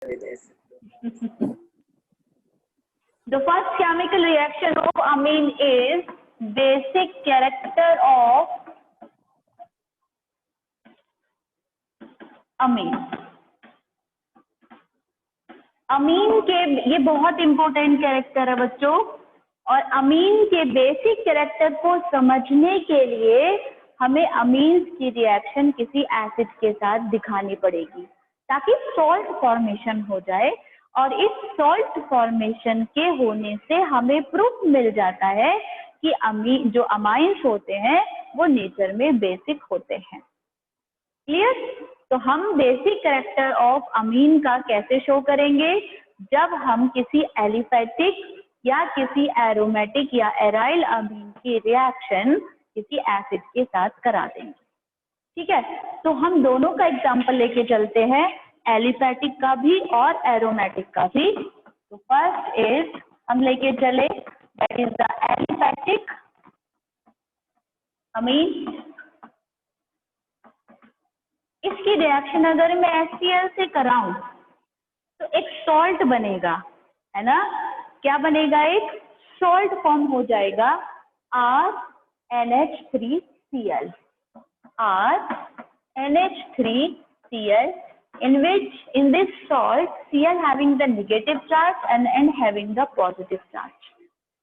The first chemical reaction of amine is basic character of amine. अमीन के ये बहुत important character है बच्चों, और अमीन के बेसिक कैरेक्टर को समझने के लिए हमें अमीन्स की रिएक्शन किसी एसिड के साथ दिखानी पड़ेगी ताकि सॉल्ट फॉर्मेशन हो जाए। और इस सॉल्ट फॉर्मेशन के होने से हमें प्रूफ मिल जाता है कि अमीन जो अमाइंस होते हैं वो नेचर में बेसिक होते हैं। क्लियर? तो हम बेसिक कैरेक्टर ऑफ अमीन का कैसे शो करेंगे? जब हम किसी एलिफेटिक या किसी एरोमेटिक या एराइल अमीन की रिएक्शन किसी एसिड के साथ करा देंगे। ठीक है, तो हम दोनों का एग्जांपल लेके चलते हैं, एलिफेटिक का भी और एरोमेटिक का भी। तो फर्स्ट इज हम लेके चले, दैट इज द एलिफेटिक अमीन। इसकी रिएक्शन अगर मैं HCl से कराऊं तो एक सॉल्ट बनेगा, है ना? क्या बनेगा? एक सॉल्ट फॉर्म हो जाएगा, RNH3Cl, RNH3Cl, in this salt Cl having the negative charge and N having the positive charge।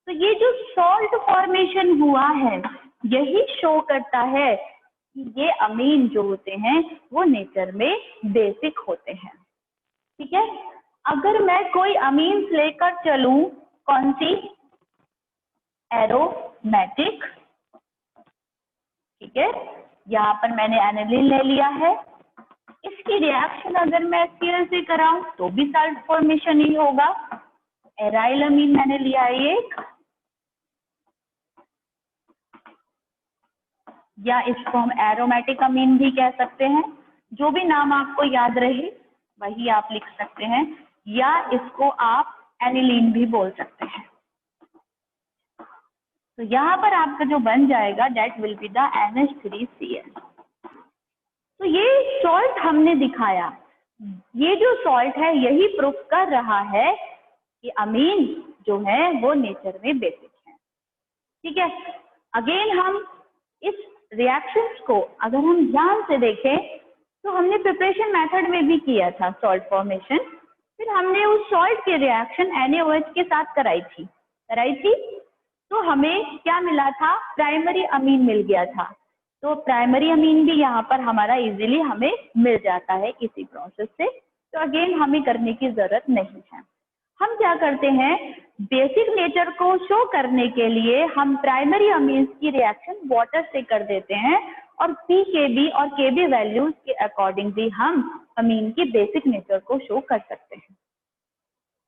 तो ये जो सॉल्ट फॉर्मेशन हुआ है यही शो करता है कि ये अमीन जो होते हैं वो नेचर में बेसिक होते हैं। ठीक है, अगर मैं कोई अमीन्स लेकर चलूं, कौन सी? एरोमेटिक। ठीक है, यहाँ पर मैंने एनिलीन ले लिया है। इसकी रिएक्शन अगर मैं HCl से कराऊं तो भी सॉल्ट फॉर्मेशन ही होगा। एराइल अमीन मैंने लिया है एक, या इसको हम एरोमेटिक अमीन भी कह सकते हैं, जो भी नाम आपको याद रहे वही आप लिख सकते हैं, या इसको आप एनिलीन भी बोल सकते हैं। तो यहाँ पर आपका जो बन जाएगा that will be the NH3Cl। तो ये सॉल्ट हमने दिखाया, ये जो सॉल्ट है यही प्रूफ कर रहा है कि अमीन जो है वो नेचर में बेसिक है। ठीक है, अगेन हम इस रिएक्शंस को अगर हम ध्यान से देखें तो हमने प्रिपरेशन मेथड में भी किया था सॉल्ट फॉर्मेशन, फिर हमने उस सॉल्ट की रिएक्शन NaOH के साथ कराई थी, तो हमें क्या मिला था? प्राइमरी अमीन मिल गया था। तो प्राइमरी अमीन भी यहाँ पर हमारा इजीली हमें मिल जाता है इसी प्रोसेस से, तो अगेन हमें करने की जरूरत नहीं है। हम क्या करते हैं, बेसिक नेचर को शो करने के लिए हम प्राइमरी अमीन्स की रिएक्शन वाटर से कर देते हैं, और pKb और Kb वैल्यूज के अकॉर्डिंग भी हम अमीन की बेसिक नेचर को शो कर सकते हैं।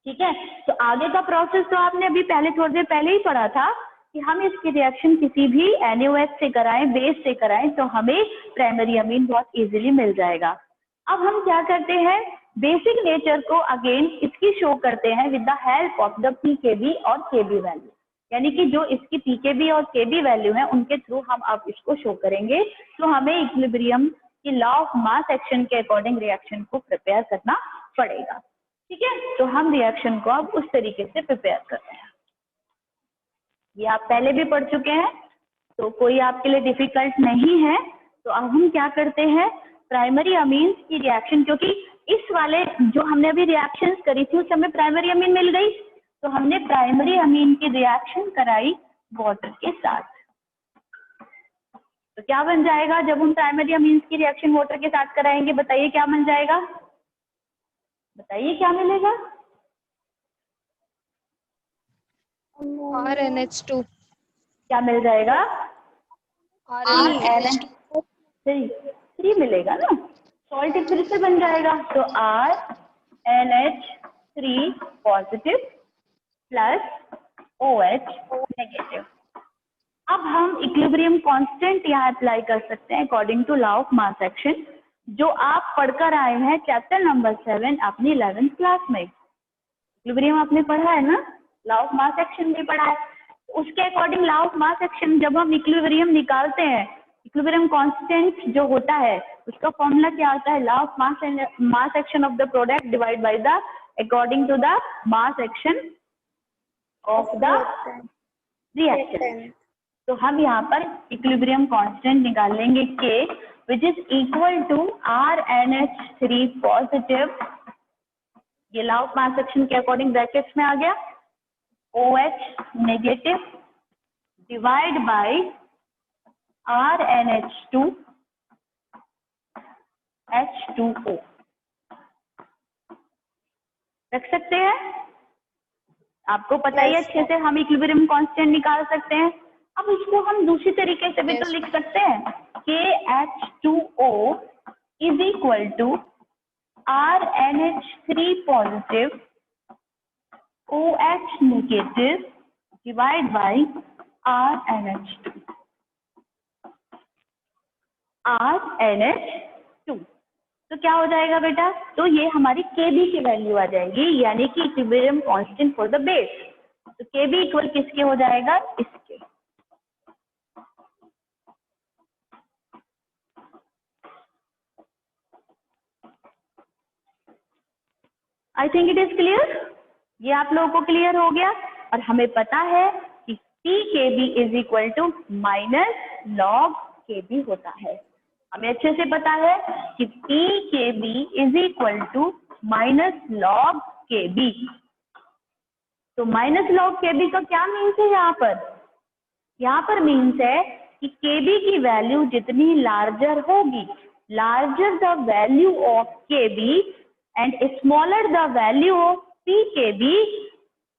ठीक है, तो आगे का प्रोसेस तो आपने अभी थोड़ी देर पहले ही पढ़ा था कि हम इसकी रिएक्शन किसी भी NaOH से कराएं, बेस से कराएं, तो हमें प्राइमरी अमीन बहुत इजीली मिल जाएगा। अब हम क्या करते हैं, बेसिक नेचर को अगेन इसकी शो करते हैं with the help of the pKb और Kb वैल्यू, यानी कि जो इसकी pKb और Kb वैल्यू है उनके थ्रू हम अब इसको शो करेंगे। तो हमें इक्विलिब्रियम की लॉ ऑफ मास एक्शन के अकॉर्डिंग रिएक्शन को प्रिपेयर करना पड़ेगा। ठीक है, तो हम रिएक्शन को अब उस तरीके से प्रिपेयर करते हैं। ये आप पहले भी पढ़ चुके हैं तो कोई आपके लिए डिफिकल्ट नहीं है। तो अब हम क्या करते हैं, प्राइमरी अमीन्स की रिएक्शन, क्योंकि इस वाले जो हमने अभी रिएक्शंस करी थी उस समय प्राइमरी अमीन मिल गई, तो हमने प्राइमरी अमीन की रिएक्शन कराई वाटर के साथ। तो क्या बन जाएगा जब हम प्राइमरी अमीन्स की रिएक्शन वाटर के साथ कराएंगे? बताइए क्या बन जाएगा, बताइए क्या मिलेगा? RNH2। क्या मिल जाएगा? RNH3 मिलेगा ना, सॉल्ट फिर से बन जाएगा। तो RNH3 positive plus OH negative. अब हम इक्विलिब्रियम कांस्टेंट यहाँ अप्लाई कर सकते हैं according to law of mass action, जो आप पढ़कर आए हैं चैप्टर नंबर 7 अपनी 11th क्लास में। इक्विलिब्रियम आपने पढ़ा है ना, लॉ ऑफ मास एक्शन भी पढ़ा है। उसके according law of mass action जब हम इक्विलिब्रियम निकालते हैं इक्विलिब्रियम कांस्टेंट जो होता है उसका फॉर्मूला क्या होता है? Law of mass action of the product divide by the according to the mass action of the reactant. तो हम यहाँ पर इक्विलिब्रियम कांस्टेंट निकाल लेंगे K which is equal to RnH3 positive, ये लॉ ऑफ मास एक्शन के according brackets में आ गया, OH negative divide by RnH2 H2O। रख सकते हैं? आपको पता ही अच्छे से हम इक्विलिब्रियम कांस्टेंट निकाल सकते हैं। अब इसको हम दूसरी तरीके से भी तो लिख सकते हैं, KH2O is equal to RnH3 positive OH negative divide by RnH2 RnH2। तो क्या हो जाएगा बेटा? तो ये हमारी Kb की वैल्यू आ जाएगी, यानी कि equilibrium constant for the base. तो Kb इक्वल किसके हो जाएगा? इसके। I think it is clear. ये आप लोगों को क्लियर हो गया। और हमें पता है कि Pkb is equal to minus log Kb होता है। हमें अच्छे से पता है कि Pkb is equal to minus log Kb। तो माइनस लॉग Kb का क्या मीन्स है यहाँ पर? यहाँ पर मीन्स है कि Kb की वैल्यू जितनी लार्जर होगी, larger the value of Kb and smaller the value of Pkb,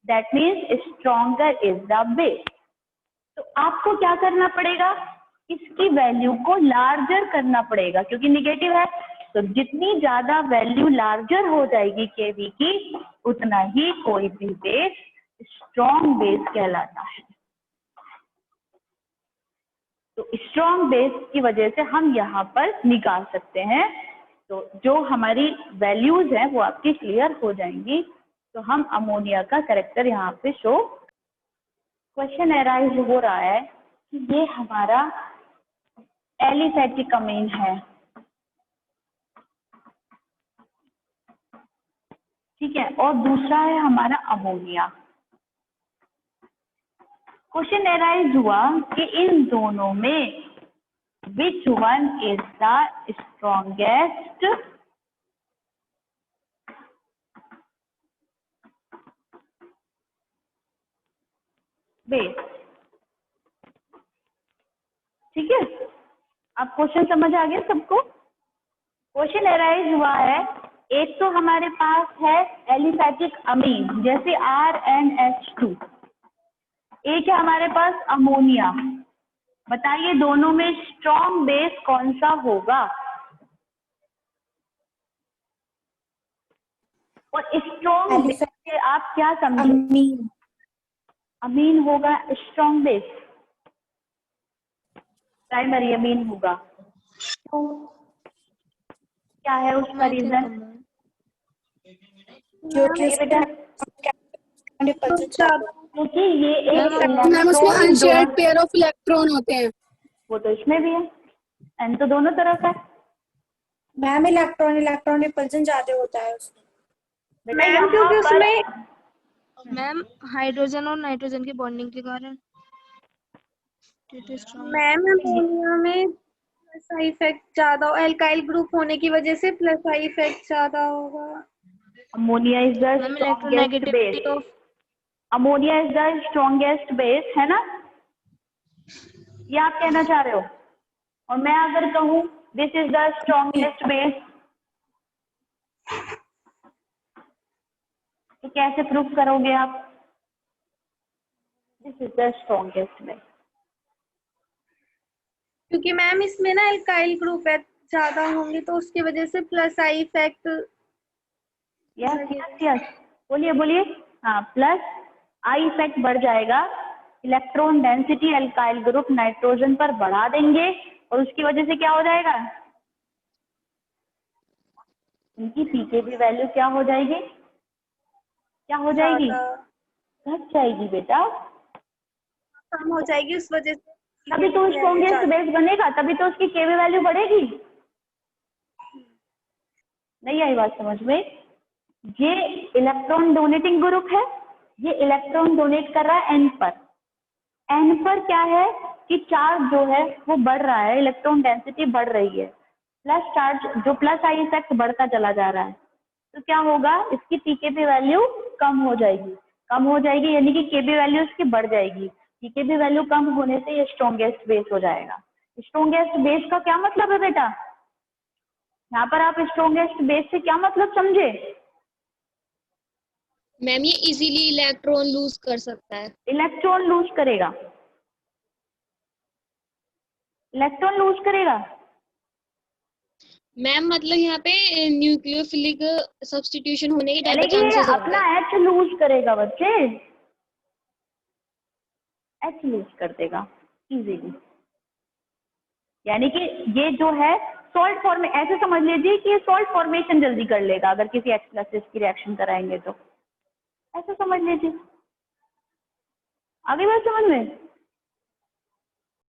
that means stronger is the base। तो आपको क्या करना पड़ेगा? इसकी वैल्यू को लार्जर करना पड़ेगा, क्योंकि निगेटिव है। तो जितनी ज्यादा वैल्यू लार्जर हो जाएगी Kb की, उतना ही कोई भी बेस स्ट्रॉन्ग बेस कहलाता है। तो स्ट्रॉन्ग बेस की वजह से हम यहाँ पर निकाल सकते हैं। तो जो हमारी वैल्यूज हैं वो आपकी क्लियर हो जाएंगी। तो हम अमोनिया का कैरेक्टर यहाँ पे शो, क्वेश्चन एराइज हो रहा है कि ये हमारा एलिफैटिक अमीन है, ठीक है, और दूसरा है हमारा अमोनिया। क्वेश्चन एराइज हुआ कि इन दोनों में which one is the strongest base। ठीक है, अब क्वेश्चन समझ आ गया सबको? क्वेश्चन एराइज हुआ है, एक तो हमारे पास है एलिफैटिक अमीन जैसे RnH2, एक है हमारे पास अमोनिया। बताइए दोनों में स्ट्रॉन्ग बेस कौन सा होगा? और स्ट्रॉन्ग बेस से आप क्या समझे? अमीन होगा स्ट्रॉन्ग बेस, प्राइमरी अमीन होगा। क्या है उसका रीजन? क्योंकि ये एक उसमें अनशेयर्ड पेयर ऑफ इलेक्ट्रॉन होते हैं। वो तो इसमें भी है, एन तो दोनों तरफ है। मैम इलेक्ट्रॉन रिपल्जन ज्यादा होता है उसमें। मैम क्योंकि उसमें मैम हाइड्रोजन और नाइट्रोजन की बॉन्डिंग के कारण। मैम अमोनिया में प्लस आई इफेक्ट ज्यादा, एल्काइल ग्रुप होने की वजह से प्लस आई इफेक्ट ज्यादा होगा। Ammonia is the strongest base. Ammonia is the strongest base, है ना? ये आप कहना चाह रहे हो? और मैं अगर कहूँ this is the strongest base, तो कैसे प्रूफ करोगे आप? This is the strongest base, क्योंकि मैम इसमें ना एल्काइल ग्रुप है ज्यादा होंगे तो उसकी वजह से प्लस आई इफेक्ट। यस, बोलिए बोलिए। हाँ, प्लस आई इफेक्ट बढ़ जाएगा। Electron density alkyl group nitrogen पर बढ़ा देंगे और उसकी वजह से क्या हो जाएगा? इनकी पीकेबी वैल्यू क्या हो जाएगी? क्या हो जाएगी? घट जाएगी बेटा, कम हो जाएगी उस वजह से तभी तो स्ट्रॉन्गेस्ट बेस बनेगा, तभी तो उसकी केवी वैल्यू बढ़ेगी। नहीं आई बात समझ में? ये इलेक्ट्रॉन डोनेटिंग ग्रुप है, ये इलेक्ट्रॉन डोनेट कर रहा है एन पर। एन पर क्या है कि चार्ज जो है वो बढ़ रहा है, इलेक्ट्रॉन डेंसिटी बढ़ रही है, प्लस चार्ज जो प्लस आई इफेक्ट बढ़ता चला जा रहा है, तो क्या होगा, इसकी पीकेबी वैल्यू कम हो जाएगी। कम हो जाएगी यानी कि केबी वैल्यू इसकी बढ़ जाएगी। पीकेबी वैल्यू कम होने से ये स्ट्रॉन्गेस्ट बेस हो जाएगा। स्ट्रॉन्गेस्ट बेस का क्या मतलब है बेटा? यहाँ पर आप स्ट्रॉन्गेस्ट बेस से क्या मतलब समझे? मैम ये इजीली इलेक्ट्रॉन लूज कर सकता है। इलेक्ट्रॉन लूज करेगा, इलेक्ट्रॉन लूज करेगा। मैम मतलब यहाँ पे न्यूक्लियोफिलिक सब्स्टिट्यूशन होने के ज्यादा यानी कि चांसेस ये होते अपना हैं। एच लूज करेगा बच्चे, एच लूज कर देगा इजीली। यानी कि ये जो है सॉल्ट फॉर्मे, ऐसे समझ लीजिए कि ये सॉल्ट फॉर्मेशन जल्दी कर लेगा अगर किसी H प्लस की रिएक्शन कराएंगे तो, ऐसे समझ लीजिए। आगे बात समझ में?